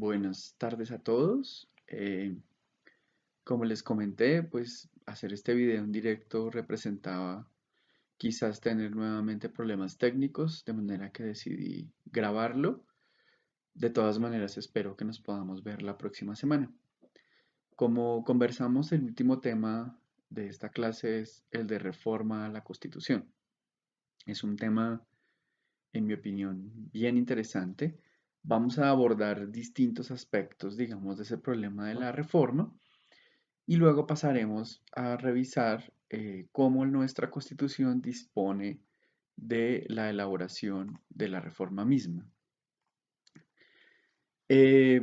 Buenas tardes a todos. Como les comenté, pues hacer este video en directo representaba quizás tener nuevamente problemas técnicos, de manera que decidí grabarlo. De todas maneras, espero que nos podamos ver la próxima semana. Como conversamos, el último tema de esta clase es el de reforma a la Constitución. Es un tema, en mi opinión, bien interesante. Vamos a abordar distintos aspectos, digamos, de ese problema de la reforma y luego pasaremos a revisar cómo nuestra Constitución dispone de la elaboración de la reforma misma. Eh,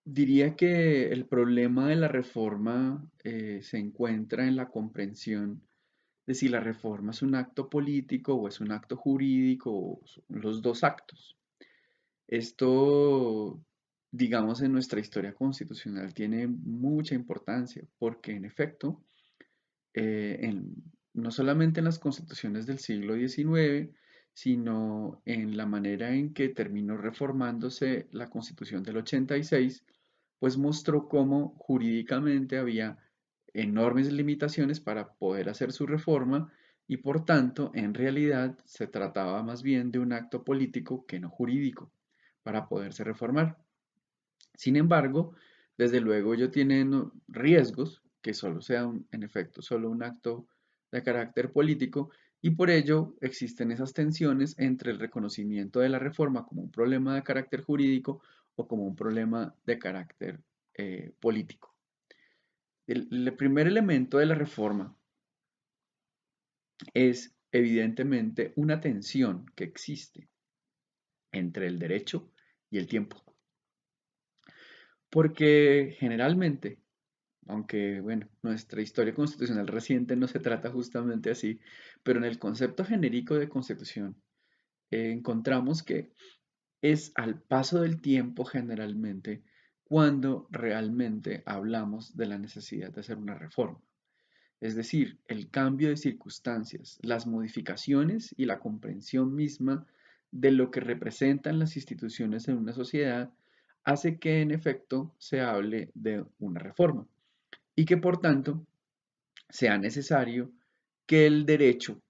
Diría que el problema de la reforma se encuentra en la comprensión de si la reforma es un acto político o es un acto jurídico o son los dos actos. Esto, digamos, en nuestra historia constitucional tiene mucha importancia porque, en efecto, no solamente en las constituciones del siglo XIX, sino en la manera en que terminó reformándose la Constitución del 86, pues mostró cómo jurídicamente había enormes limitaciones para poder hacer su reforma y por tanto, en realidad, se trataba más bien de un acto político que no jurídico para poderse reformar. Sin embargo, desde luego ello tiene riesgos, que solo sea en efecto solo un acto de carácter político, y por ello existen esas tensiones entre el reconocimiento de la reforma como un problema de carácter jurídico o como un problema de carácter político. El primer elemento de la reforma es evidentemente una tensión que existe entre el derecho y el tiempo, porque generalmente, aunque bueno, nuestra historia constitucional reciente no se trata justamente así, pero en el concepto genérico de constitución encontramos que es al paso del tiempo generalmente cuando realmente hablamos de la necesidad de hacer una reforma. Es decir, el cambio de circunstancias, las modificaciones y la comprensión misma de lo que representan las instituciones en una sociedad hace que en efecto se hable de una reforma y que por tanto sea necesario que el derecho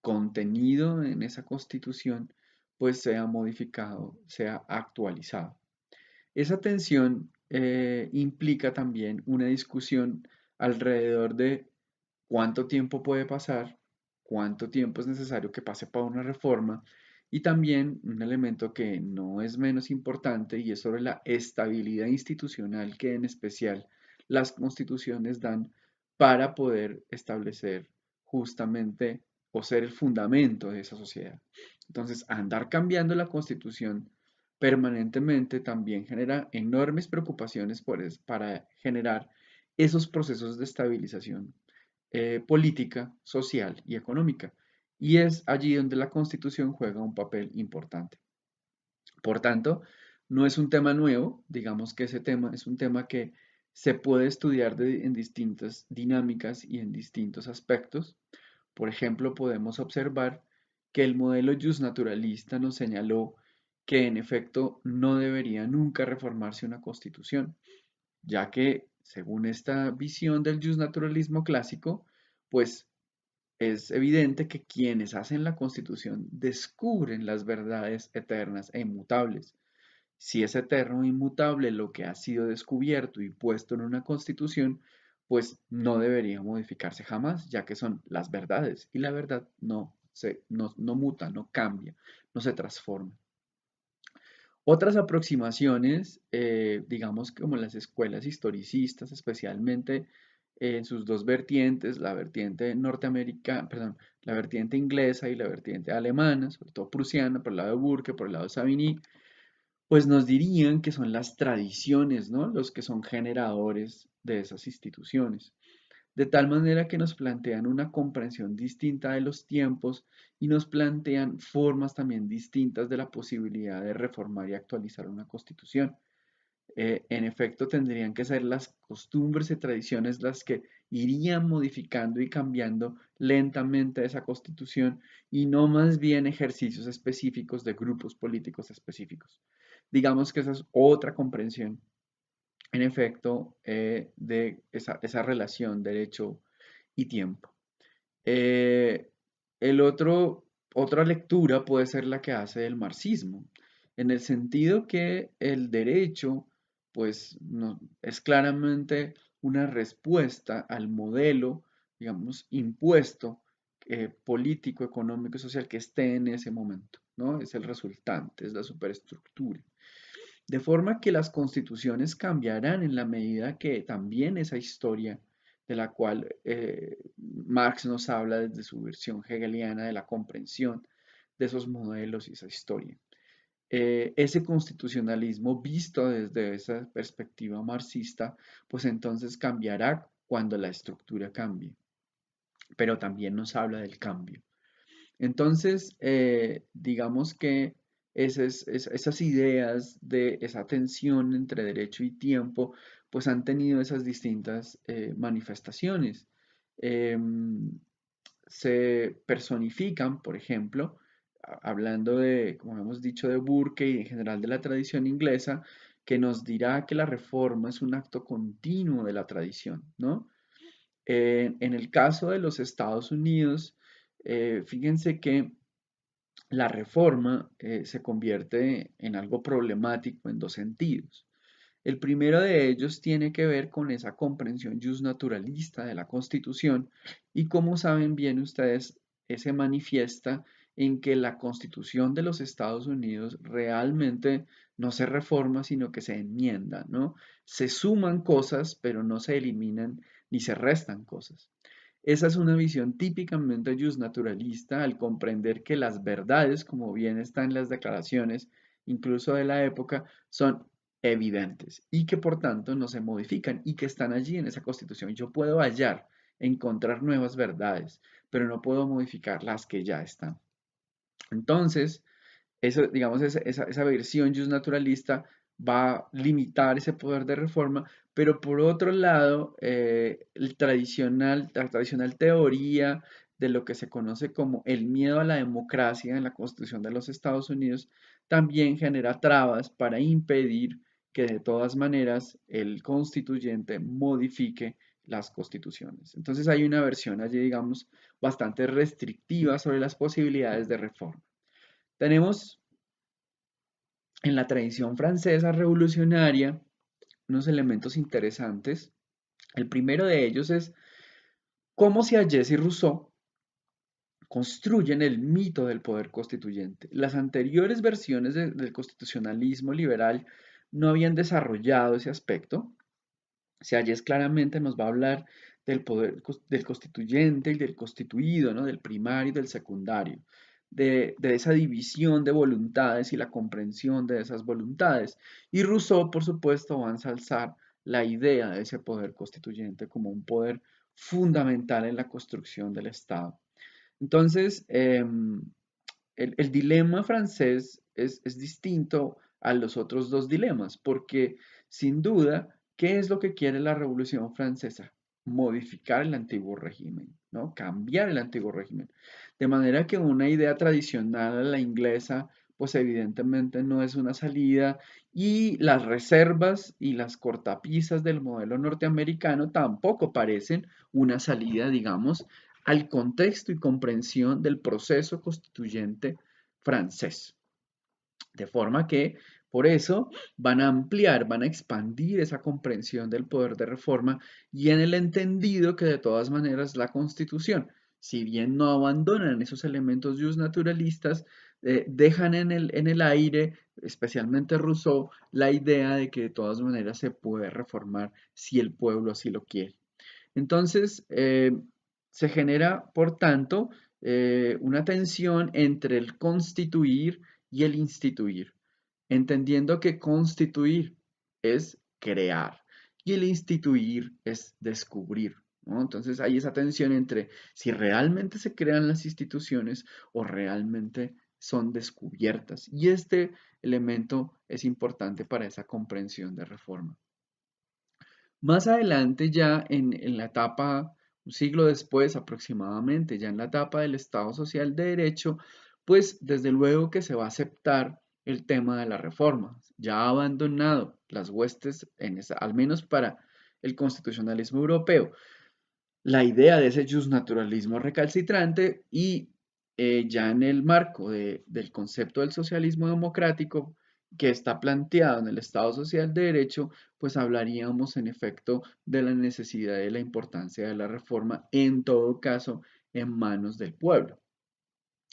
contenido en esa constitución pues sea modificado, sea actualizado. Esa tensión implica también una discusión alrededor de cuánto tiempo puede pasar, cuánto tiempo es necesario que pase para una reforma y también un elemento que no es menos importante y es sobre la estabilidad institucional que en especial las constituciones dan para poder establecer justamente o ser el fundamento de esa sociedad. Entonces, andar cambiando la constitución permanentemente también genera enormes preocupaciones para generar esos procesos de estabilización política, social y económica. Y es allí donde la Constitución juega un papel importante. Por tanto, no es un tema nuevo, digamos que ese tema es un tema que se puede estudiar en distintas dinámicas y en distintos aspectos. Por ejemplo, podemos observar que el modelo justnaturalista nos señaló que en efecto no debería nunca reformarse una constitución, ya que según esta visión del justnaturalismo clásico, pues es evidente que quienes hacen la constitución descubren las verdades eternas e inmutables. Si es eterno e inmutable lo que ha sido descubierto y puesto en una constitución, pues no debería modificarse jamás, ya que son las verdades y la verdad no muta, no cambia, no se transforma. Otras aproximaciones, digamos como las escuelas historicistas, especialmente en sus dos vertientes, la vertiente norteamericana, perdón, la vertiente inglesa y la vertiente alemana, sobre todo prusiana, por el lado de Burke, por el lado de Savigny, pues nos dirían que son las tradiciones, ¿no? Los que son generadores de esas instituciones de tal manera que nos plantean una comprensión distinta de los tiempos y nos plantean formas también distintas de la posibilidad de reformar y actualizar una constitución. En efecto, tendrían que ser las costumbres y tradiciones las que irían modificando y cambiando lentamente esa constitución y no más bien ejercicios específicos de grupos políticos específicos. Digamos que esa es otra comprensión, en efecto, de esa relación derecho y tiempo. Eh, otra lectura puede ser la que hace el marxismo, en el sentido que el derecho, pues, no, es claramente una respuesta al modelo, digamos, impuesto, político, económico y social que esté en ese momento, ¿no? Es el resultante, es la superestructura. De forma que las constituciones cambiarán en la medida que también esa historia de la cual Marx nos habla desde su versión hegeliana de la comprensión de esos modelos y esa historia. Ese constitucionalismo visto desde esa perspectiva marxista, pues entonces cambiará cuando la estructura cambie, pero también nos habla del cambio. Entonces, digamos que esas ideas de esa tensión entre derecho y tiempo, pues han tenido esas distintas manifestaciones. Em, Se personifican, por ejemplo, hablando de, como hemos dicho, de Burke y en general de la tradición inglesa, que nos dirá que la reforma es un acto continuo de la tradición, ¿no? En el caso de los Estados Unidos, fíjense que la reforma se convierte en algo problemático en dos sentidos. El primero de ellos tiene que ver con esa comprensión justnaturalista de la Constitución y como saben bien ustedes, se manifiesta en que la Constitución de los Estados Unidos realmente no se reforma, sino que se enmienda, ¿no? Se suman cosas, pero no se eliminan ni se restan cosas. Esa es una visión típicamente justnaturalista al comprender que las verdades, como bien están en las declaraciones, incluso de la época, son evidentes y que por tanto no se modifican y que están allí en esa constitución. Yo puedo hallar, encontrar nuevas verdades, pero no puedo modificar las que ya están. Entonces, eso, digamos, esa versión justnaturalista va a limitar ese poder de reforma, pero por otro lado, la tradicional teoría de lo que se conoce como el miedo a la democracia en la Constitución de los Estados Unidos también genera trabas para impedir que de todas maneras el constituyente modifique las constituciones. Entonces hay una versión allí, digamos, bastante restrictiva sobre las posibilidades de reforma. Tenemos en la tradición francesa revolucionaria unos elementos interesantes. El primero de ellos es cómo Sieyès y Rousseau construyen el mito del poder constituyente. Las anteriores versiones del constitucionalismo liberal no habían desarrollado ese aspecto. Sieyès claramente nos va a hablar del poder del constituyente y del constituido, ¿no? Del primario y del secundario, de esa división de voluntades y la comprensión de esas voluntades. Y Rousseau, por supuesto, va a ensalzar la idea de ese poder constituyente como un poder fundamental en la construcción del Estado. Entonces, el dilema francés es distinto a los otros dos dilemas, porque sin duda, ¿qué es lo que quiere la Revolución Francesa? Modificar el antiguo régimen, ¿no? Cambiar el antiguo régimen. De manera que una idea tradicional a la inglesa, pues evidentemente no es una salida y las reservas y las cortapisas del modelo norteamericano tampoco parecen una salida, digamos, al contexto y comprensión del proceso constituyente francés. De forma que, por eso, van a ampliar, van a expandir esa comprensión del poder de reforma y en el entendido que de todas maneras la Constitución, si bien no abandonan esos elementos justnaturalistas, dejan en el aire, especialmente Rousseau, la idea de que de todas maneras se puede reformar si el pueblo así lo quiere. Entonces, se genera, por tanto, una tensión entre el constituir y el instituir, entendiendo que constituir es crear y el instituir es descubrir, ¿no? Entonces hay esa tensión entre si realmente se crean las instituciones o realmente son descubiertas. Y elemento es importante para esa comprensión de reforma. Más adelante, ya en la etapa, un siglo después aproximadamente, ya en la etapa del Estado Social de Derecho, pues desde luego que se va a aceptar el tema de la reforma. Ya ha abandonado las huestes, al menos para el constitucionalismo europeo, la idea de ese justnaturalismo recalcitrante y ya en el marco del concepto del socialismo democrático que está planteado en el Estado Social de Derecho, pues hablaríamos en efecto de la necesidad y la importancia de la reforma, en todo caso, en manos del pueblo.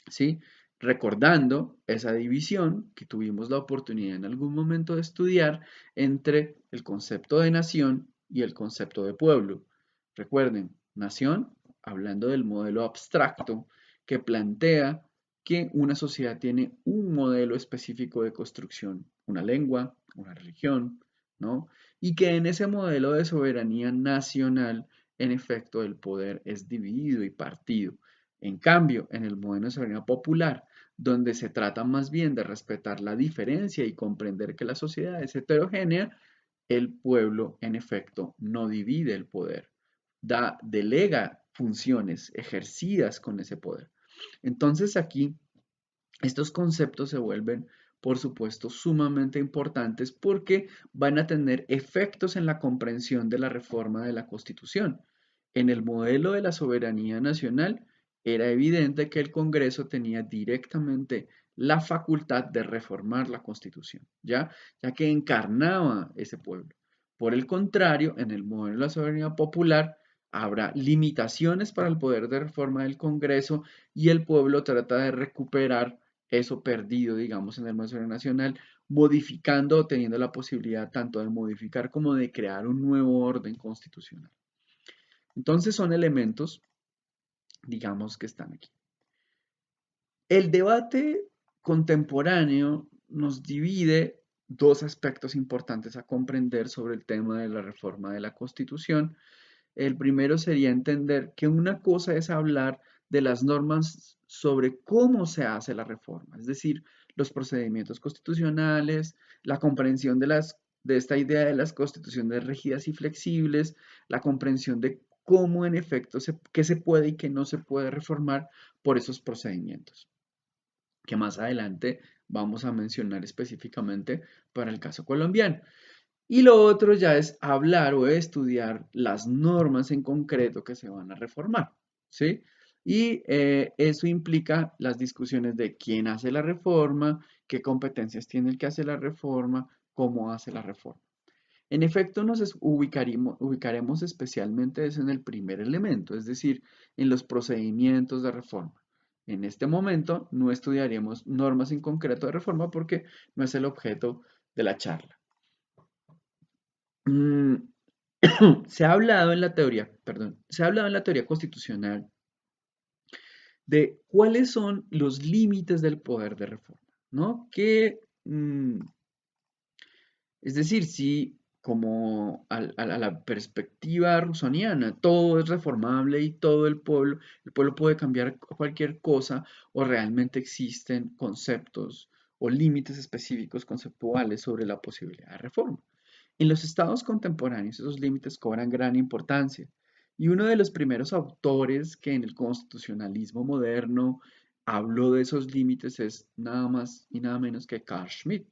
¿Sí? Recordando esa división que tuvimos la oportunidad en algún momento de estudiar entre el concepto de nación y el concepto de pueblo. Recuerden, nación, hablando del modelo abstracto que plantea que una sociedad tiene un modelo específico de construcción, una lengua, una religión, ¿no? Y que en ese modelo de soberanía nacional, en efecto, el poder es dividido y partido. En cambio, en el modelo de soberanía popular, donde se trata más bien de respetar la diferencia y comprender que la sociedad es heterogénea, el pueblo, en efecto, no divide el poder, delega funciones ejercidas con ese poder. Entonces aquí, estos conceptos se vuelven, por supuesto, sumamente importantes porque van a tener efectos en la comprensión de la reforma de la Constitución. En el modelo de la soberanía nacional, era evidente que el Congreso tenía directamente la facultad de reformar la Constitución, ya que encarnaba ese pueblo. Por el contrario, en el modelo de la soberanía popular, habrá limitaciones para el poder de reforma del Congreso y el pueblo trata de recuperar eso perdido, digamos, en el Museo Nacional, modificando o teniendo la posibilidad tanto de modificar como de crear un nuevo orden constitucional. Entonces son elementos, digamos, que están aquí. El debate contemporáneo nos divide dos aspectos importantes a comprender sobre el tema de la reforma de la Constitución. El primero sería entender que una cosa es hablar de las normas sobre cómo se hace la reforma, es decir, los procedimientos constitucionales, la comprensión de esta idea de las constituciones rígidas y flexibles, la comprensión de cómo en efecto qué se puede y qué no se puede reformar por esos procedimientos, que más adelante vamos a mencionar específicamente para el caso colombiano. Y lo otro ya es hablar o estudiar las normas en concreto que se van a reformar, ¿sí? Y eso implica las discusiones de quién hace la reforma, qué competencias tiene el que hace la reforma, cómo hace la reforma. En efecto, ubicaremos especialmente eso en el primer elemento, es decir, en los procedimientos de reforma. En este momento no estudiaremos normas en concreto de reforma porque no es el objeto de la charla. Mm, se ha hablado en la teoría, perdón, se ha hablado en la teoría constitucional de cuáles son los límites del poder de reforma, ¿no? Es decir, si como a la perspectiva rusoniana, todo es reformable y todo el pueblo puede cambiar cualquier cosa o realmente existen conceptos o límites específicos conceptuales sobre la posibilidad de reforma. En los estados contemporáneos esos límites cobran gran importancia y uno de los primeros autores que en el constitucionalismo moderno habló de esos límites es nada más y nada menos que Carl Schmitt.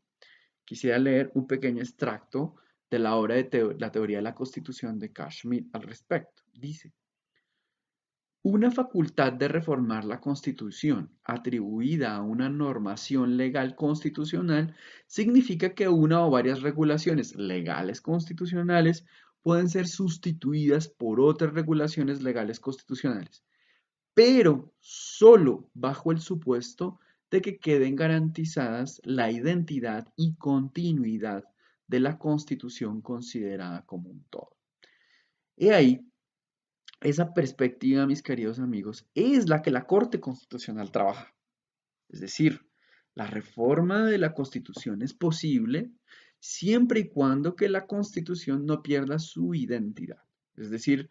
Quisiera leer un pequeño extracto de la obra de la teoría de la Constitución de Carl Schmitt al respecto. Dice, una facultad de reformar la Constitución atribuida a una normación legal constitucional significa que una o varias regulaciones legales constitucionales pueden ser sustituidas por otras regulaciones legales constitucionales, pero solo bajo el supuesto de que queden garantizadas la identidad y continuidad de la Constitución considerada como un todo. He ahí, esa perspectiva, mis queridos amigos, es la que la Corte Constitucional trabaja. Es decir, la reforma de la Constitución es posible siempre y cuando que la Constitución no pierda su identidad. Es decir,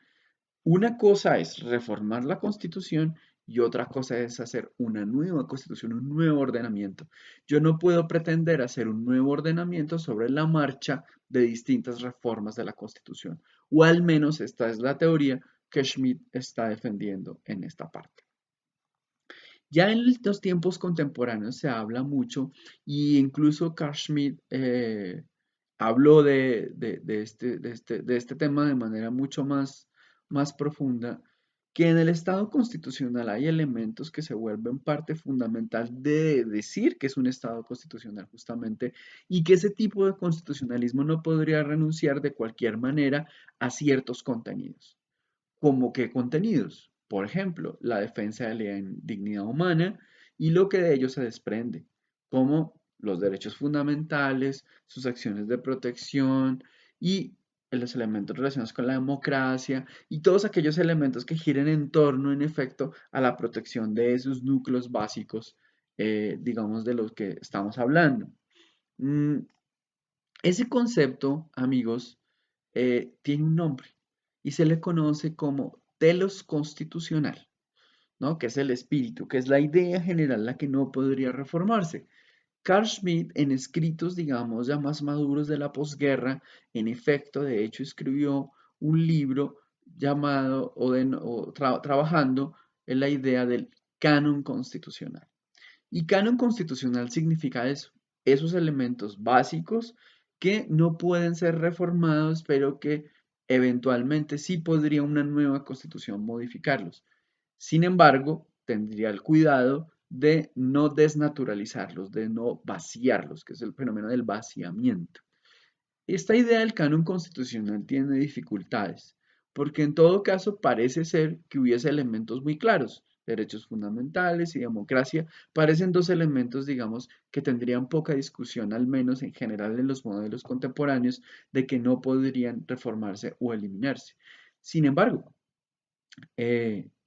una cosa es reformar la Constitución y otra cosa es hacer una nueva constitución, un nuevo ordenamiento. Yo no puedo pretender hacer un nuevo ordenamiento sobre la marcha de distintas reformas de la constitución, o al menos esta es la teoría que Schmitt está defendiendo en esta parte. Ya en los tiempos contemporáneos se habla mucho, y incluso Carl Schmitt habló de este tema de manera mucho más profunda, que en el Estado constitucional hay elementos que se vuelven parte fundamental de decir que es un Estado constitucional justamente, y que ese tipo de constitucionalismo no podría renunciar de cualquier manera a ciertos contenidos. ¿Cómo qué contenidos? Por ejemplo, la defensa de la dignidad humana y lo que de ello se desprende, como los derechos fundamentales, sus acciones de protección y los elementos relacionados con la democracia y todos aquellos elementos que giren en torno, en efecto, a la protección de esos núcleos básicos, digamos, de los que estamos hablando. Mm, Ese concepto, amigos, tiene un nombre y se le conoce como telos constitucional, ¿no? Que es el espíritu, que es la idea general, la que no podría reformarse. Carl Schmitt, en escritos, digamos, ya más maduros de la posguerra, en efecto, de hecho, escribió un libro llamado trabajando en la idea del canon constitucional. Y canon constitucional significa eso, esos elementos básicos que no pueden ser reformados, pero que eventualmente sí podría una nueva constitución modificarlos. Sin embargo, tendría el cuidado de no desnaturalizarlos, de no vaciarlos, que es el fenómeno del vaciamiento. Esta idea del canon constitucional tiene dificultades, porque en todo caso parece ser que hubiese elementos muy claros. Derechos fundamentales y democracia parecen dos elementos, digamos, que tendrían poca discusión, al menos en general en los modelos contemporáneos, de que no podrían reformarse o eliminarse. Sin embargo,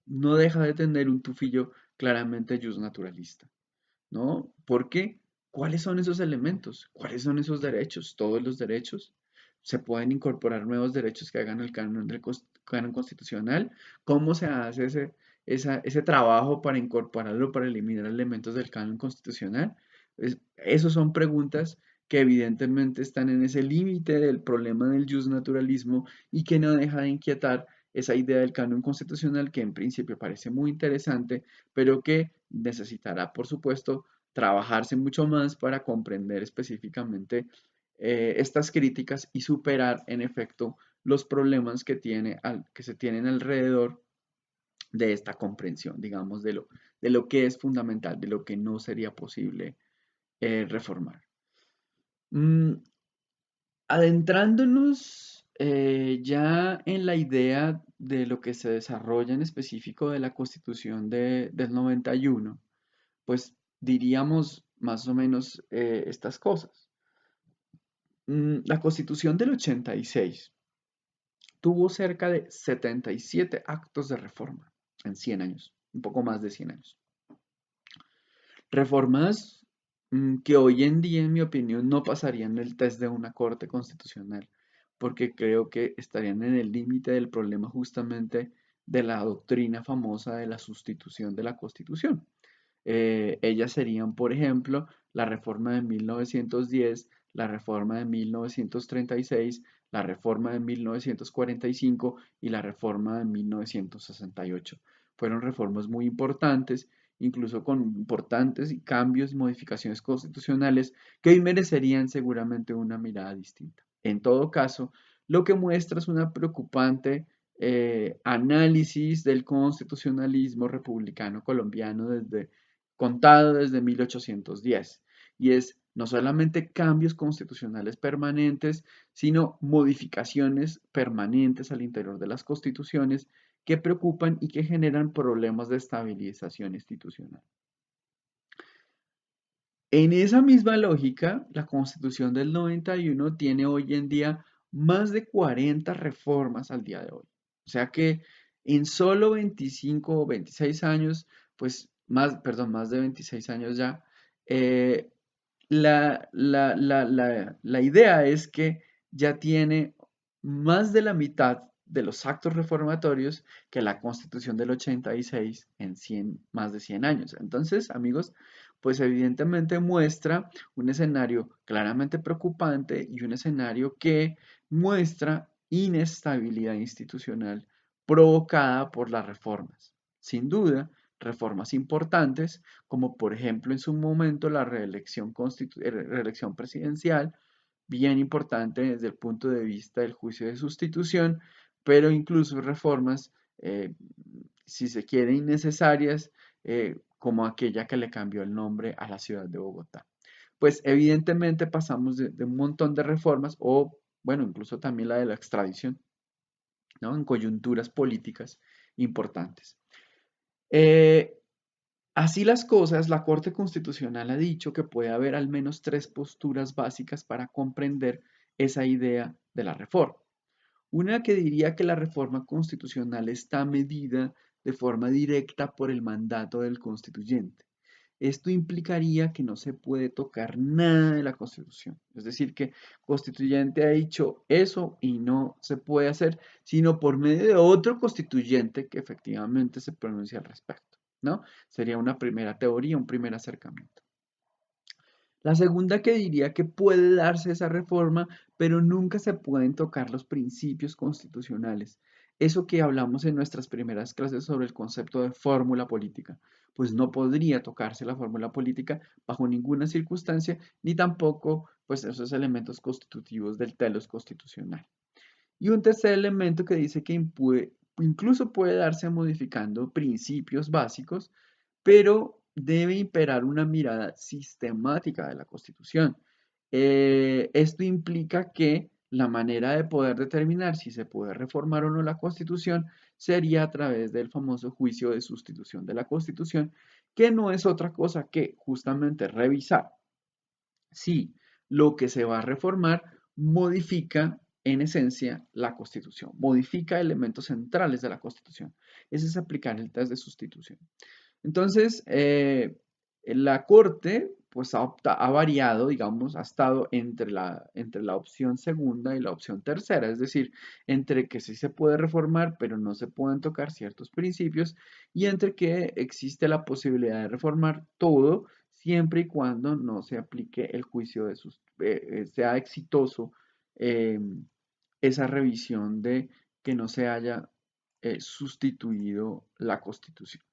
no deja de tener un tufillo claramente justnaturalista, ¿no? Porque, ¿cuáles son esos elementos? ¿Cuáles son esos derechos? ¿Todos los derechos? ¿Se pueden incorporar nuevos derechos que hagan el canon, canon constitucional? ¿Cómo se hace ese trabajo para incorporarlo, para eliminar elementos del canon constitucional? Esas son preguntas que evidentemente están en ese límite del problema del justnaturalismo y que no deja de inquietar esa idea del canon constitucional que en principio parece muy interesante, pero que necesitará, por supuesto, trabajarse mucho más para comprender específicamente estas críticas y superar, en efecto, los problemas que se tienen alrededor de esta comprensión, digamos, de lo que es fundamental, de lo que no sería posible reformar. Mm, Adentrándonos ya en la idea de lo que se desarrolla en específico de la Constitución del 91, pues diríamos más o menos estas cosas. La Constitución del 86 tuvo cerca de 77 actos de reforma en 100 años, un poco más de 100 años. Reformas que hoy en día, en mi opinión, no pasarían el test de una corte constitucional, porque creo que estarían en el límite del problema justamente de la doctrina famosa de la sustitución de la Constitución. Ellas serían, por ejemplo, la reforma de 1910, la reforma de 1936, la reforma de 1945 y la reforma de 1968. Fueron reformas muy importantes, incluso con importantes cambios y modificaciones constitucionales que hoy merecerían seguramente una mirada distinta. En todo caso, lo que muestra es una preocupante análisis del constitucionalismo republicano colombiano contado desde 1810, y es no solamente cambios constitucionales permanentes, sino modificaciones permanentes al interior de las constituciones que preocupan y que generan problemas de estabilización institucional. En esa misma lógica, la Constitución del 91 tiene hoy en día más de 40 reformas al día de hoy. O sea que en solo 25 o 26 años, pues más de 26 años ya, eh, la idea es que ya tiene más de la mitad de los actos reformatorios que la Constitución del 86 en más de 100 años. Entonces, amigos, pues evidentemente muestra un escenario claramente preocupante y un escenario que muestra inestabilidad institucional provocada por las reformas. Sin duda, reformas importantes, como por ejemplo en su momento la reelección presidencial, bien importante desde el punto de vista del juicio de sustitución, pero incluso reformas, si se quiere, innecesarias, como aquella que le cambió el nombre a la ciudad de Bogotá. Pues evidentemente pasamos de un montón de reformas, o bueno, incluso también la de la extradición, ¿no? En coyunturas políticas importantes. Eh, Así las cosas, la Corte Constitucional ha dicho que puede haber al menos tres posturas básicas para comprender esa idea de la reforma. Una que diría que la reforma constitucional está medida de forma directa por el mandato del constituyente. Esto implicaría que no se puede tocar nada de la Constitución. Es decir, que el constituyente ha dicho eso y no se puede hacer, sino por medio de otro constituyente que efectivamente se pronuncie al respecto, ¿no? Sería una primera teoría, un primer acercamiento. La segunda que diría que puede darse esa reforma, pero nunca se pueden tocar los principios constitucionales. Eso que hablamos en nuestras primeras clases sobre el concepto de fórmula política, pues no podría tocarse la fórmula política bajo ninguna circunstancia, ni tampoco pues esos elementos constitutivos del telos constitucional. Y un tercer elemento que dice que incluso puede darse modificando principios básicos, pero debe imperar una mirada sistemática de la Constitución. Esto implica que la manera de poder determinar si se puede reformar o no la Constitución sería a través del famoso juicio de sustitución de la Constitución, que no es otra cosa que justamente revisar si lo que se va a reformar modifica en esencia la Constitución, modifica elementos centrales de la Constitución. Ese es aplicar el test de sustitución. Entonces, la Corte pues ha variado, digamos, ha estado entre la opción segunda y la opción tercera, es decir, entre que sí se puede reformar, pero no se pueden tocar ciertos principios, y entre que existe la posibilidad de reformar todo, siempre y cuando no se aplique el juicio de sus, sea exitoso eh, esa revisión de que no se haya sustituido la Constitución.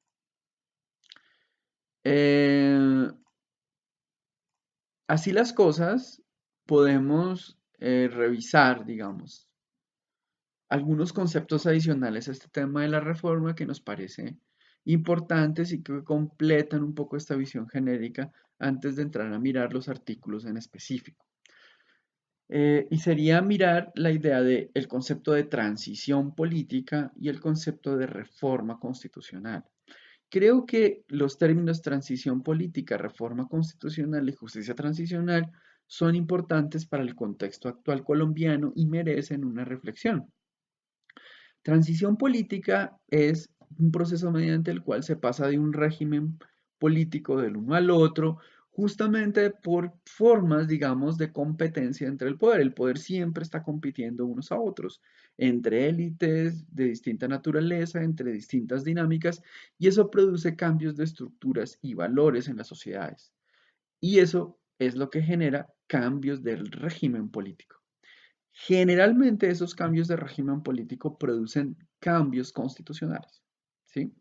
Eh, Así las cosas, podemos revisar, digamos, algunos conceptos adicionales a este tema de la reforma que nos parece importantes y que completan un poco esta visión genérica antes de entrar a mirar los artículos en específico. Y sería mirar la idea del concepto de transición política y el concepto de reforma constitucional. Creo que los términos transición política, reforma constitucional y justicia transicional son importantes para el contexto actual colombiano y merecen una reflexión. Transición política es un proceso mediante el cual se pasa de un régimen político del uno al otro, justamente por formas, digamos, de competencia entre el poder. El poder siempre está compitiendo unos a otros, entre élites de distinta naturaleza, entre distintas dinámicas, y eso produce cambios de estructuras y valores en las sociedades. Y eso es lo que genera cambios del régimen político. Generalmente esos cambios de régimen político producen cambios constitucionales, ¿sí?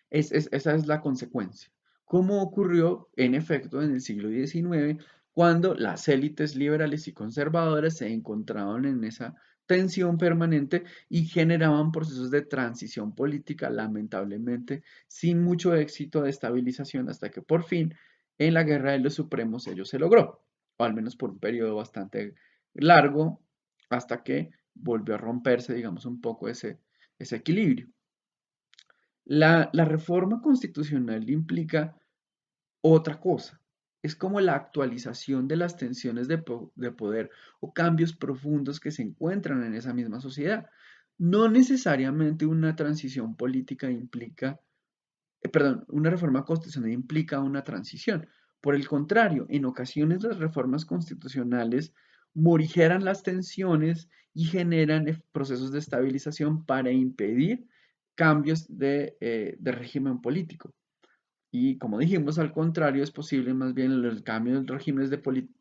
Esa es la consecuencia. Como ocurrió en efecto en el siglo XIX, cuando las élites liberales y conservadoras se encontraban en esa tensión permanente y generaban procesos de transición política, lamentablemente, sin mucho éxito de estabilización, hasta que por fin, en la Guerra de los Supremos, ello se logró, o al menos por un periodo bastante largo, hasta que volvió a romperse, digamos, un poco ese equilibrio. La reforma constitucional implica otra cosa. Es como la actualización de las tensiones de poder o cambios profundos que se encuentran en esa misma sociedad. No necesariamente una transición política implica, perdón, una reforma constitucional implica una transición. Por el contrario, en ocasiones las reformas constitucionales morigeran las tensiones y generan procesos de estabilización para impedir cambios de régimen político. Y como dijimos, al contrario, es posible más bien el cambio de regímenes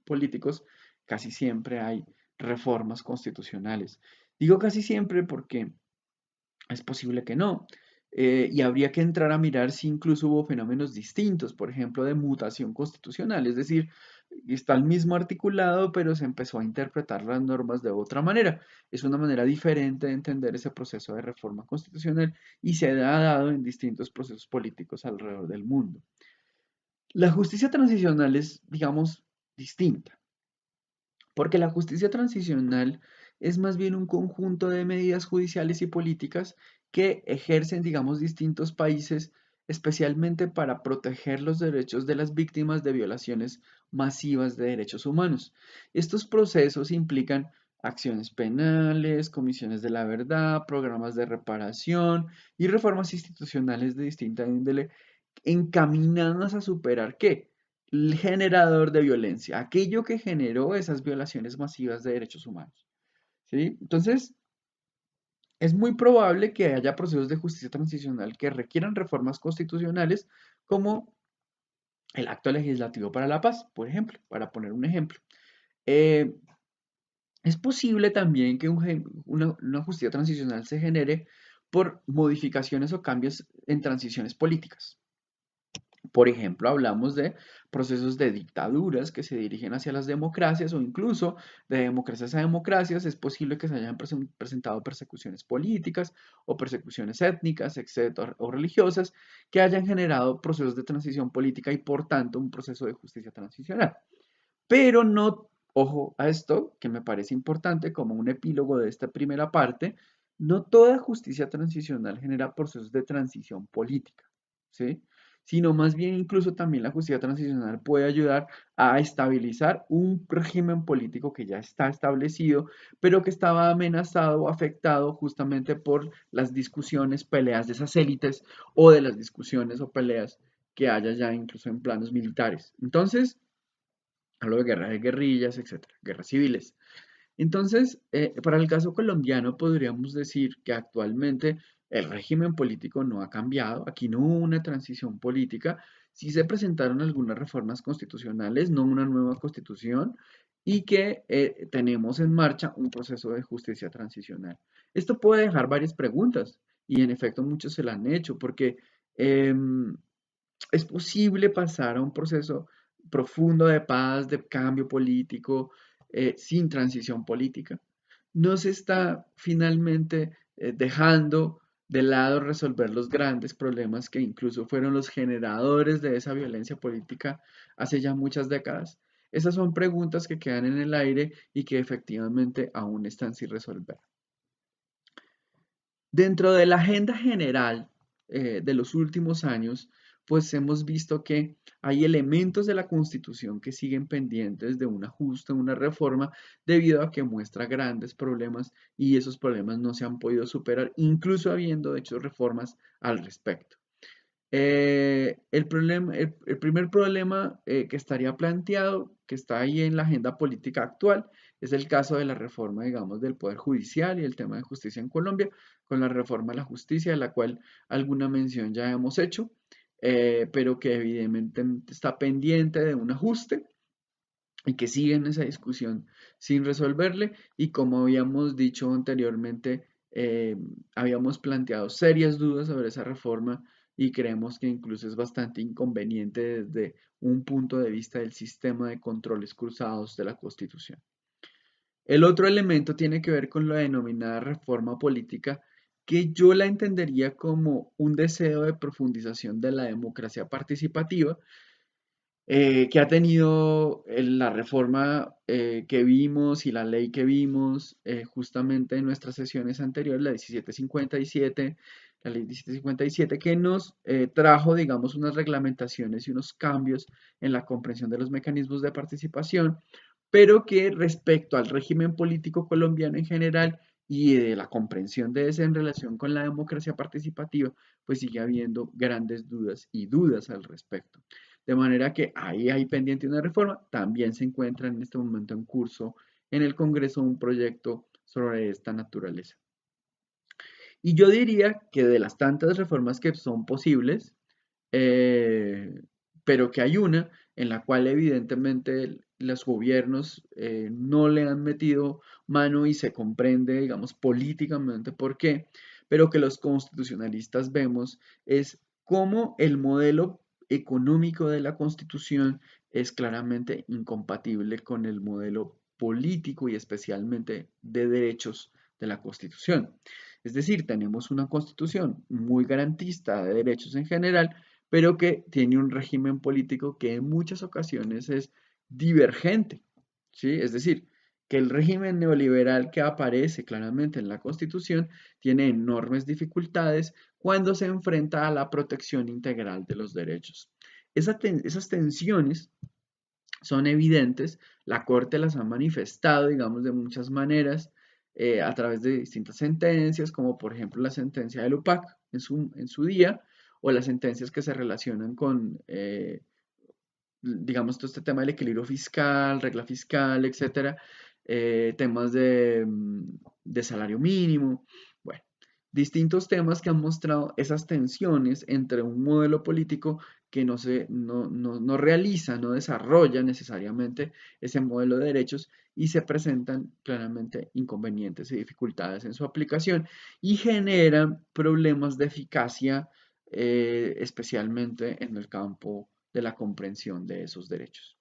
políticos, casi siempre hay reformas constitucionales. Digo casi siempre porque es posible que no. Y habría que entrar a mirar si incluso hubo fenómenos distintos, por ejemplo, de mutación constitucional, es decir, está el mismo articulado, pero se empezó a interpretar las normas de otra manera. Es una manera diferente de entender ese proceso de reforma constitucional y se ha dado en distintos procesos políticos alrededor del mundo. La justicia transicional es, digamos, distinta, porque la justicia transicional es más bien un conjunto de medidas judiciales y políticas que ejercen, digamos, distintos países, especialmente para proteger los derechos de las víctimas de violaciones masivas de derechos humanos. Estos procesos implican acciones penales, comisiones de la verdad, programas de reparación y reformas institucionales de distinta índole encaminadas a superar ¿qué? El generador de violencia, aquello que generó esas violaciones masivas de derechos humanos. ¿Sí? Entonces, es muy probable que haya procesos de justicia transicional que requieran reformas constitucionales como el acto legislativo para la paz, por ejemplo, para poner un ejemplo. Eh, es posible también que una justicia transicional se genere por modificaciones o cambios en transiciones políticas. Por ejemplo, hablamos de procesos de dictaduras que se dirigen hacia las democracias o incluso de democracias a democracias. Es posible que se hayan presentado persecuciones políticas o persecuciones étnicas, etcétera, o religiosas que hayan generado procesos de transición política y por tanto un proceso de justicia transicional. Pero no, ojo a esto, que me parece importante como un epílogo de esta primera parte, no toda justicia transicional genera procesos de transición política, ¿sí? Sino más bien incluso también la justicia transicional puede ayudar a estabilizar un régimen político que ya está establecido, pero que estaba amenazado o afectado justamente por las discusiones, peleas de esas élites o de las discusiones o peleas que haya ya incluso en planos militares. Entonces, hablo de guerras de guerrillas, etcétera, guerras civiles. Entonces, para el caso colombiano podríamos decir que actualmente el régimen político no ha cambiado, aquí no hubo una transición política, sí se presentaron algunas reformas constitucionales, no una nueva constitución, y que tenemos en marcha un proceso de justicia transicional. Esto puede dejar varias preguntas, y en efecto muchos se la han hecho, porque em, es posible pasar a un proceso profundo de paz, de cambio político, sin transición política. No se está finalmente dejando de lado resolver los grandes problemas que incluso fueron los generadores de esa violencia política hace ya muchas décadas. Esas son preguntas que quedan en el aire y que efectivamente aún están sin resolver. Dentro de la agenda general de los últimos años, pues hemos visto que hay elementos de la Constitución que siguen pendientes de un ajuste, una reforma, debido a que muestra grandes problemas y esos problemas no se han podido superar, incluso habiendo hecho reformas al respecto. El primer problema que estaría planteado, que está ahí en la agenda política actual, es el caso de la reforma, digamos, del Poder Judicial y el tema de justicia en Colombia, con la reforma a la justicia, de la cual alguna mención ya hemos hecho, pero que evidentemente está pendiente de un ajuste y que sigue en esa discusión sin resolverle. Y como habíamos dicho anteriormente, habíamos planteado serias dudas sobre esa reforma y creemos que incluso es bastante inconveniente desde un punto de vista del sistema de controles cruzados de la Constitución. El otro elemento tiene que ver con la denominada reforma política, que yo la entendería como un deseo de profundización de la democracia participativa que ha tenido la reforma que vimos y la ley que vimos justamente en nuestras sesiones anteriores, la 1757, la ley 1757, que nos trajo, digamos, unas reglamentaciones y unos cambios en la comprensión de los mecanismos de participación, pero que respecto al régimen político colombiano en general y de la comprensión de ese en relación con la democracia participativa, pues sigue habiendo grandes dudas y dudas al respecto. De manera que ahí hay pendiente una reforma, también se encuentra en este momento en curso en el Congreso un proyecto sobre esta naturaleza. Y yo diría que de las tantas reformas que son posibles, eh, pero que hay una en la cual evidentemente los gobiernos no le han metido mano y se comprende, digamos, políticamente por qué, pero que los constitucionalistas vemos es cómo el modelo económico de la Constitución es claramente incompatible con el modelo político y especialmente de derechos de la Constitución. Es decir, tenemos una Constitución muy garantista de derechos en general, pero que tiene un régimen político que en muchas ocasiones es divergente, ¿sí? Es decir, que el régimen neoliberal que aparece claramente en la Constitución tiene enormes dificultades cuando se enfrenta a la protección integral de los derechos. Esas tensiones son evidentes, la Corte las ha manifestado, digamos, de muchas maneras, a través de distintas sentencias, como por ejemplo la sentencia del UPAC en su día, o las sentencias que se relacionan con, digamos, todo este tema del equilibrio fiscal, regla fiscal, etcétera, temas de salario mínimo, bueno, distintos temas que han mostrado esas tensiones entre un modelo político que no realiza, no desarrolla necesariamente ese modelo de derechos y se presentan claramente inconvenientes y dificultades en su aplicación y generan problemas de eficacia, especialmente en el campo de la comprensión de esos derechos.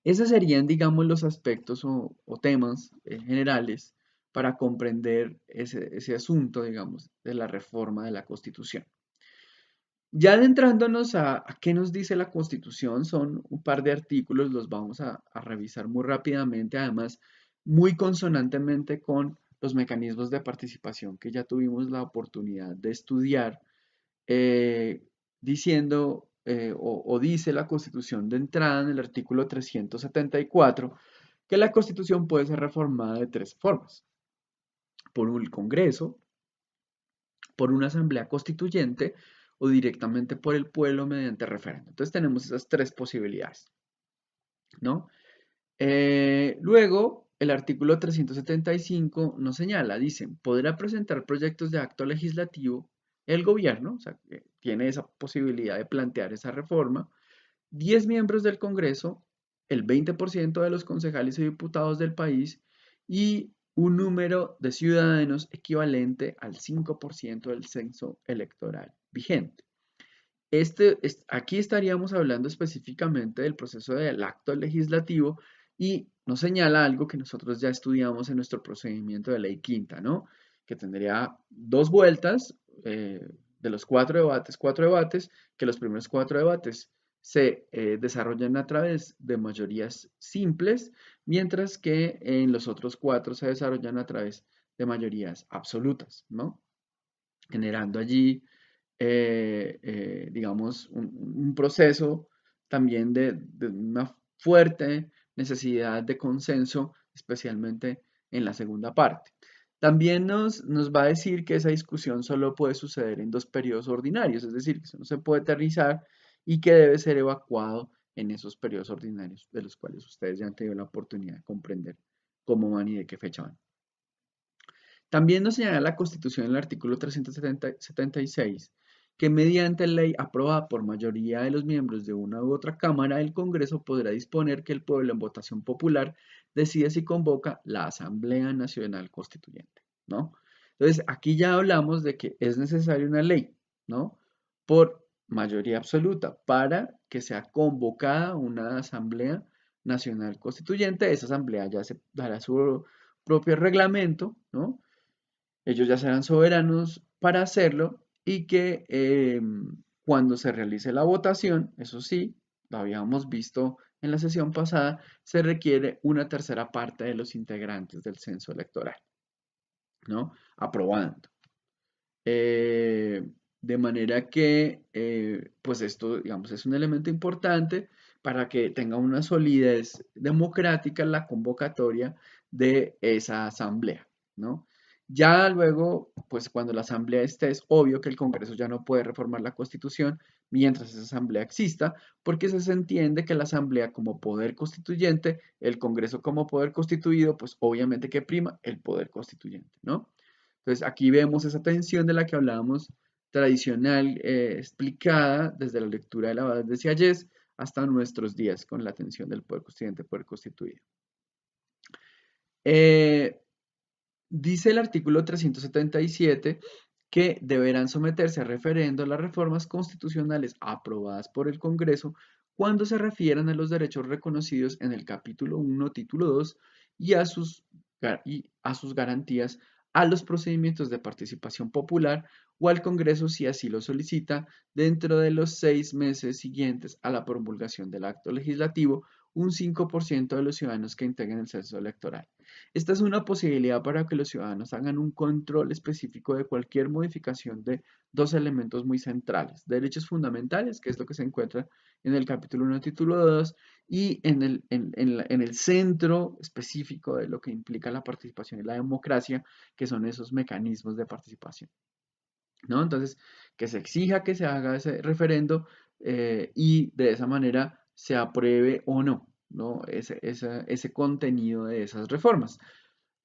Esos serían, digamos, los aspectos o temas generales para comprender ese asunto, digamos, de la reforma de la Constitución. Ya adentrándonos a qué nos dice la Constitución, son un par de artículos, los vamos a revisar muy rápidamente, además muy consonantemente con los mecanismos de participación que ya tuvimos la oportunidad de estudiar, diciendo o dice la Constitución de entrada en el artículo 374 que la Constitución puede ser reformada de tres formas: por un Congreso, por una Asamblea Constituyente o directamente por el pueblo mediante referéndum. Entonces tenemos esas tres posibilidades, ¿no? Luego, el artículo 375 nos señala, dice, podrá presentar proyectos de acto legislativo el gobierno, o sea, que tiene esa posibilidad de plantear esa reforma, 10 miembros del Congreso, el 20% de los concejales y diputados del país y un número de ciudadanos equivalente al 5% del censo electoral vigente. Aquí estaríamos hablando específicamente del proceso del acto legislativo y nos señala algo que nosotros ya estudiamos en nuestro procedimiento de ley quinta, ¿no? Que tendría dos vueltas, de los cuatro debates, que los primeros cuatro debates se desarrollan a través de mayorías simples, mientras que en los otros cuatro se desarrollan a través de mayorías absolutas, ¿no? Generando allí digamos, un proceso también de una fuerte necesidad de consenso, especialmente en la segunda parte. También nos va a decir que esa discusión solo puede suceder en dos periodos ordinarios, es decir, que eso no se puede eternizar y que debe ser evacuado en esos periodos ordinarios, de los cuales ustedes ya han tenido la oportunidad de comprender cómo van y de qué fecha van. También nos señala la Constitución en el artículo 376 que mediante ley aprobada por mayoría de los miembros de una u otra Cámara, el Congreso podrá disponer que el pueblo en votación popular decide si convoca la Asamblea Nacional Constituyente, ¿no? Entonces, aquí ya hablamos de que es necesaria una ley, ¿no? Por mayoría absoluta para que sea convocada una Asamblea Nacional Constituyente. Esa asamblea ya se dará su propio reglamento, ¿no? Ellos ya serán soberanos para hacerlo y que cuando se realice la votación, eso sí, lo habíamos visto en la sesión pasada, se requiere una tercera parte de los integrantes del censo electoral, ¿no? Aprobando. Eh, de manera que, pues esto, digamos, es un elemento importante para que tenga una solidez democrática la convocatoria de esa asamblea, ¿no? Ya luego, pues cuando la asamblea esté, es obvio que el Congreso ya no puede reformar la Constitución, mientras esa asamblea exista, porque se entiende que la asamblea como poder constituyente, el Congreso como poder constituido, pues obviamente que prima el poder constituyente, ¿no? Entonces aquí vemos esa tensión de la que hablábamos tradicional, explicada desde la lectura de la Abad de Sieyès hasta nuestros días con la tensión del poder constituyente, poder constituido. Eh, Dice el artículo 377 que deberán someterse a referendo las reformas constitucionales aprobadas por el Congreso cuando se refieran a los derechos reconocidos en el capítulo 1, título 2 y a sus garantías, a los procedimientos de participación popular o al Congreso si así lo solicita dentro de los 6 meses siguientes a la promulgación del acto legislativo, un 5% de los ciudadanos que integren el censo electoral. Esta es una posibilidad para que los ciudadanos hagan un control específico de cualquier modificación de dos elementos muy centrales: derechos fundamentales, que es lo que se encuentra en el capítulo 1, título 2, y en el centro específico de lo que implica la participación y la democracia, que son esos mecanismos de participación, ¿no? Entonces, que se exija que se haga ese referendo, y de esa manera se apruebe o no, ¿no? Ese contenido de esas reformas.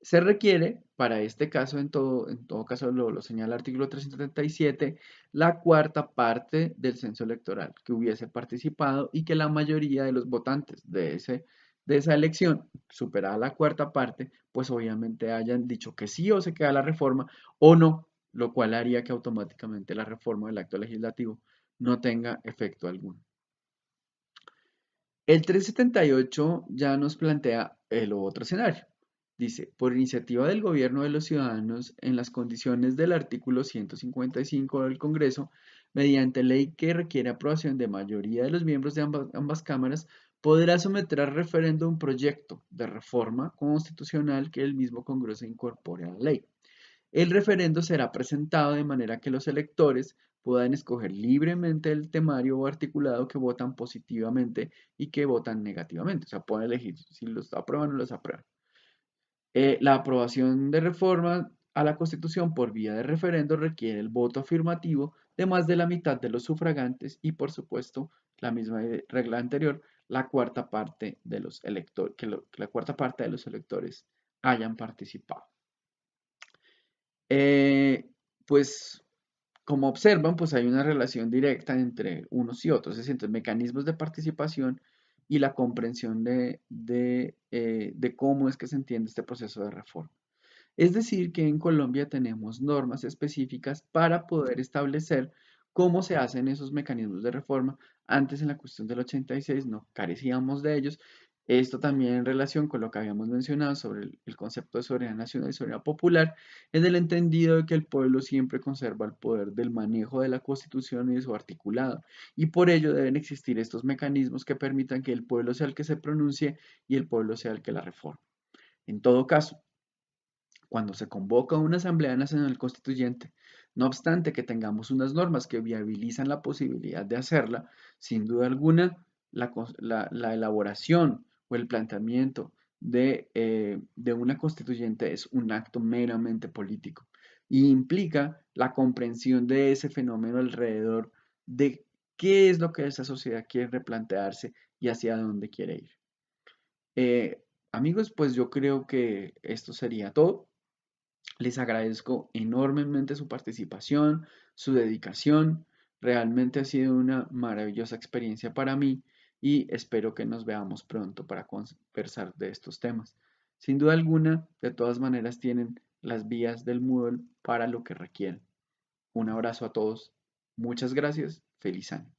Se requiere, para este caso, en todo caso lo señala el artículo 377, la cuarta parte del censo electoral que hubiese participado y que la mayoría de los votantes de esa elección, superada la cuarta parte, pues obviamente hayan dicho que sí o se queda la reforma o no, lo cual haría que automáticamente la reforma del acto legislativo no tenga efecto alguno. El 378 ya nos plantea el otro escenario. Dice, por iniciativa del gobierno de los ciudadanos, en las condiciones del artículo 155 del Congreso, mediante ley que requiere aprobación de mayoría de los miembros de ambas cámaras, podrá someter a referendo un proyecto de reforma constitucional que el mismo Congreso incorpore a la ley. El referendo será presentado de manera que los electores puedan escoger libremente el temario o articulado que votan positivamente y que votan negativamente. O sea, pueden elegir si los aprueban o los aprueban. La aprobación de reforma a la Constitución por vía de referendo requiere el voto afirmativo de más de la mitad de los sufragantes y, por supuesto, la misma regla anterior, la cuarta parte de los electores, que la cuarta parte de los electores hayan participado. Eh, pues como observan, pues hay una relación directa entre unos y otros, es decir, entre mecanismos de participación y la comprensión de cómo es que se entiende este proceso de reforma. Es decir, que en Colombia tenemos normas específicas para poder establecer cómo se hacen esos mecanismos de reforma. Antes, en la cuestión del 86, no carecíamos de ellos. Esto también en relación con lo que habíamos mencionado sobre el concepto de soberanía nacional y soberanía popular, en el entendido de que el pueblo siempre conserva el poder del manejo de la Constitución y de su articulado, y por ello deben existir estos mecanismos que permitan que el pueblo sea el que se pronuncie y el pueblo sea el que la reforme. En todo caso, cuando se convoca una Asamblea Nacional Constituyente, no obstante que tengamos unas normas que viabilizan la posibilidad de hacerla, sin duda alguna, la elaboración o el planteamiento de una constituyente es un acto meramente político y implica la comprensión de ese fenómeno alrededor de qué es lo que esa sociedad quiere replantearse y hacia dónde quiere ir. Amigos, pues yo creo que esto sería todo. Les agradezco enormemente su participación, su dedicación. Realmente ha sido una maravillosa experiencia para mí y espero que nos veamos pronto para conversar de estos temas. Sin duda alguna, de todas maneras tienen las vías del Moodle para lo que requieran. Un abrazo a todos. Muchas gracias. Feliz año.